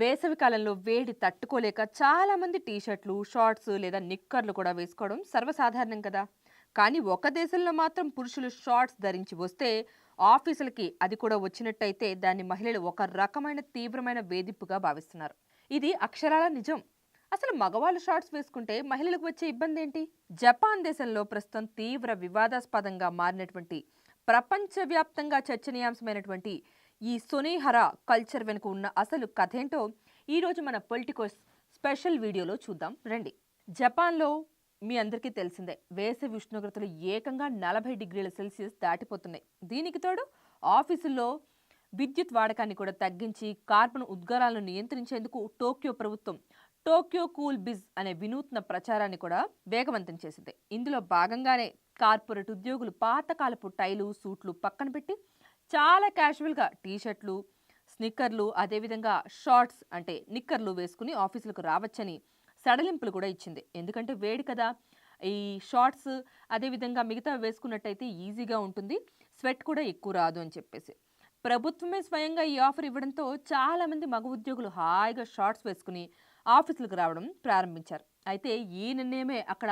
వేసవి కాలంలో వేడి తట్టుకోలేక చాలా మంది టీ-షర్ట్లు, షార్ట్స్ లేదా నిక్కర్లు కూడా వేసుకోవడం సర్వసాధారణం కదా. కానీ ఒక దేశంలో మాత్రం పురుషులు షార్ట్స్ ధరించి వస్తే ఆఫీసులకి అది కూడా వచ్చినట్టయితే దాన్ని మహిళలు ఒక రకమైన తీవ్రమైన వేధింపుగా భావిస్తున్నారు. ఇది అక్షరాల నిజం. అసలు మగవాళ్ళు షార్ట్స్ వేసుకుంటే మహిళలకు వచ్చే ఇబ్బంది ఏంటి? జపాన్ దేశంలో ప్రస్తుతం తీవ్ర వివాదాస్పదంగా మారినటువంటి ప్రపంచవ్యాప్తంగా చర్చనీయాంశమైనటువంటి ఈ సొనేహరా కల్చర్ వెనుక ఉన్న అసలు కథేంటో ఈరోజు మన పొలిటికోస్ స్పెషల్ వీడియోలో చూద్దాం రండి. జపాన్లో మీ అందరికీ తెలిసిందే, వేసవి ఉష్ణోగ్రతలు ఏకంగా 40 డిగ్రీల సెల్సియస్ దాటిపోతున్నాయి. దీనికి తోడు ఆఫీసుల్లో విద్యుత్ వాడకాన్ని కూడా తగ్గించి కార్బన్ ఉద్గారాలను నియంత్రించేందుకు టోక్యో ప్రభుత్వం టోక్యో కూల్ బిజ్ అనే వినూత్న ప్రచారాన్ని కూడా వేగవంతం చేసింది. ఇందులో భాగంగానే కార్పొరేట్ ఉద్యోగులు పాతకాలపు టైలు, సూట్లు పక్కన పెట్టి చాలా క్యాజువల్గా టీ-షర్ట్లు, స్నిక్కర్లు, అదేవిధంగా షార్ట్స్ అంటే నిక్కర్లు వేసుకుని ఆఫీసులకు రావచ్చని సడలింపులు కూడా ఇచ్చింది. ఎందుకంటే వేడి కదా, ఈ షార్ట్స్ అదేవిధంగా మిగతా వేసుకున్నట్టయితే ఈజీగా ఉంటుంది, స్వెట్ కూడా ఎక్కువ రాదు అని చెప్పేసి ప్రభుత్వమే స్వయంగా ఈ ఆఫర్ ఇవ్వడంతో చాలామంది మగ ఉద్యోగులు హాయిగా షార్ట్స్ వేసుకుని ఆఫీసులకు రావడం ప్రారంభించారు. అయితే ఈ నిర్ణయమే అక్కడ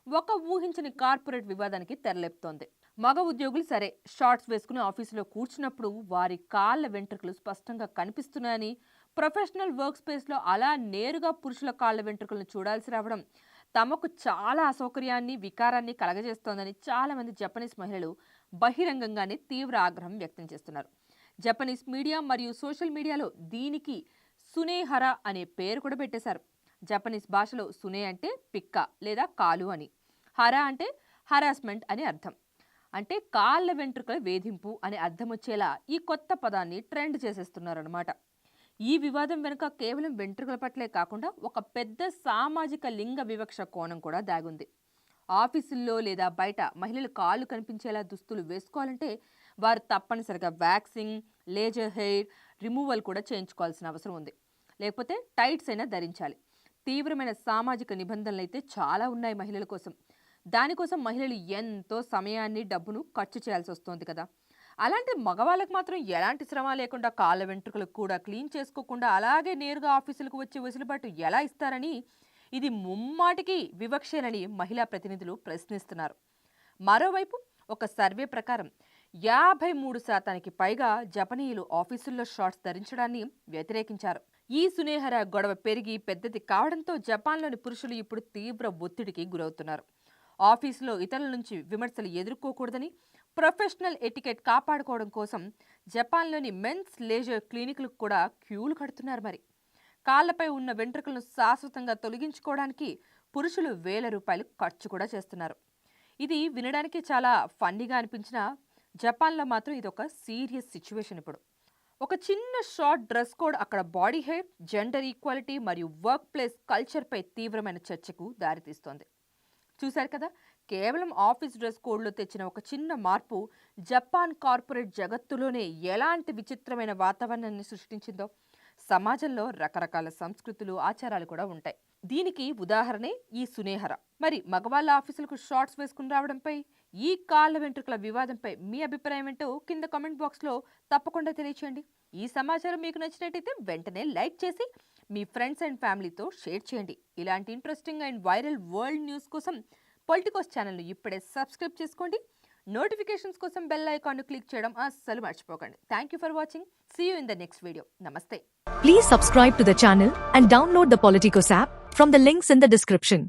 ఒక ఊహించని కార్పొరేట్ వివాదానికి తెరలేపుతోంది. మగ ఉద్యోగులు సరే షార్ట్స్ వేసుకుని ఆఫీసులో కూర్చున్నప్పుడు వారి కాళ్ళ వెంట్రుకలు స్పష్టంగా కనిపిస్తున్నాయని, ప్రొఫెషనల్ వర్క్ స్పేస్లో అలా నేరుగా పురుషుల కాళ్ళ వెంట్రుకలను చూడాల్సి రావడం తమకు చాలా అసౌకర్యాన్ని, వికారాన్ని కలగజేస్తోందని చాలామంది జపనీస్ మహిళలు బహిరంగంగానే తీవ్ర ఆగ్రహం వ్యక్తం చేస్తున్నారు. జపనీస్ మీడియా మరియు సోషల్ మీడియాలో దీనికి సునేహరా అనే పేరు కూడా పెట్టేశారు. జపనీస్ భాషలో సునే అంటే పిక్క లేదా కాలు అని, హరా అంటే హరాస్మెంట్ అని అర్థం. అంటే కాళ్ళ వెంట్రుకల వేధింపు అని అర్థం వచ్చేలా ఈ కొత్త పదాన్ని ట్రెండ్ చేసేస్తున్నారన్నమాట. ఈ వివాదం వెనుక కేవలం వెంట్రుకల పట్లే కాకుండా ఒక పెద్ద సామాజిక లింగ వివక్ష కోణం కూడా దాగుంది. ఆఫీసుల్లో లేదా బయట మహిళలు కాళ్ళు కనిపించేలా దుస్తులు వేసుకోవాలంటే వారు తప్పనిసరిగా వ్యాక్సింగ్, లేజర్ హెయిర్ రిమూవల్ కూడా చేయించుకోవాల్సిన అవసరం ఉంది. లేకపోతే టైట్స్ అయినా ధరించాలి. తీవ్రమైన సామాజిక నిబంధనలు అయితే చాలా ఉన్నాయి మహిళల కోసం. దానికోసం మహిళలు ఎంతో సమయాన్ని, డబ్బును ఖర్చు చేయాల్సి వస్తుంది కదా. అలాంటి మగవాళ్ళకు మాత్రం ఎలాంటి శ్రమ లేకుండా కాళ్ళ వెంట్రుకలు కూడా క్లీన్ చేసుకోకుండా అలాగే నేరుగా ఆఫీసులకు వచ్చే వెసులుబాటు ఎలా ఇస్తారని, ఇది ముమ్మాటికి వివక్షేనని మహిళా ప్రతినిధులు ప్రశ్నిస్తున్నారు. మరోవైపు ఒక సర్వే ప్రకారం 53% పైగా జపనీయులు ఆఫీసుల్లో షార్ట్స్ ధరించడాన్ని వ్యతిరేకించారు. ఈ సునేహరా గొడవ పెరిగి పెద్దది కావడంతో జపాన్లోని పురుషులు ఇప్పుడు తీవ్ర ఒత్తిడికి గురవుతున్నారు. ఆఫీసులో ఇతరుల నుంచి విమర్శలు ఎదుర్కోకూడదని, ప్రొఫెషనల్ ఎటికెట్ కాపాడుకోవడం కోసం జపాన్లోని మెన్స్ లేజర్ క్లినిక్లకు కూడా క్యూలు కడుతున్నారు. మరి కాళ్లపై ఉన్న వెంట్రుకలను శాశ్వతంగా తొలగించుకోవడానికి పురుషులు ₹1000 ఖర్చు కూడా చేస్తున్నారు. ఇది వినడానికి చాలా ఫన్నీగా అనిపించినా జపాన్లో మాత్రం ఇది ఒక సీరియస్ సిచ్యువేషన్. ఇప్పుడు ఒక చిన్న షార్ట్ డ్రెస్ కోడ్ అక్కడ బాడీ హెయిర్, జెండర్ ఈక్వాలిటీ మరియు వర్క్ ప్లేస్ కల్చర్పై తీవ్రమైన చర్చకు దారితీస్తోంది. చూశారు కదా, కేవలం ఆఫీస్ డ్రెస్ కోడ్లో తెచ్చిన ఒక చిన్న మార్పు జపాన్ కార్పొరేట్ జగత్తులోనే ఎలాంటి విచిత్రమైన వాతావరణాన్ని సృష్టించిందో. సమాజంలో రకరకాల సంస్కృతులు, ఆచారాలు కూడా ఉంటాయి. దీనికి ఉదాహరణే ఈ సునేహరా. మరి మగవాళ్ళ ఆఫీసులకు షార్ట్స్ వేసుకుని రావడంపై, ఈ కాళ్ళ వెంట్రుకల వివాదంపై మీ అభిప్రాయం ఏంటో కింద కామెంట్ బాక్స్లో తప్పకుండా తెలియచేయండి. ఈ సమాచారం మీకు నచ్చినట్టయితే వెంటనే లైక్ చేసి మీ ఫ్రెండ్స్ అండ్ ఫ్యామిలీతో షేర్ చేయండి. ఇలాంటి interesting and viral world news కోసం పొలిటికోస్ ఛానల్ను ఇప్పుడే సబ్స్క్రైబ్ చేసుకోండి. నోటిఫికేషన్స్ కోసం బెల్ ఐకాన్ను క్లిక్ చేయడం అస్సలు మర్చిపోకండి. Thank you for watching. See you in the next video. Namaste. Please subscribe to the channel and download the Politicos app from the links in the description.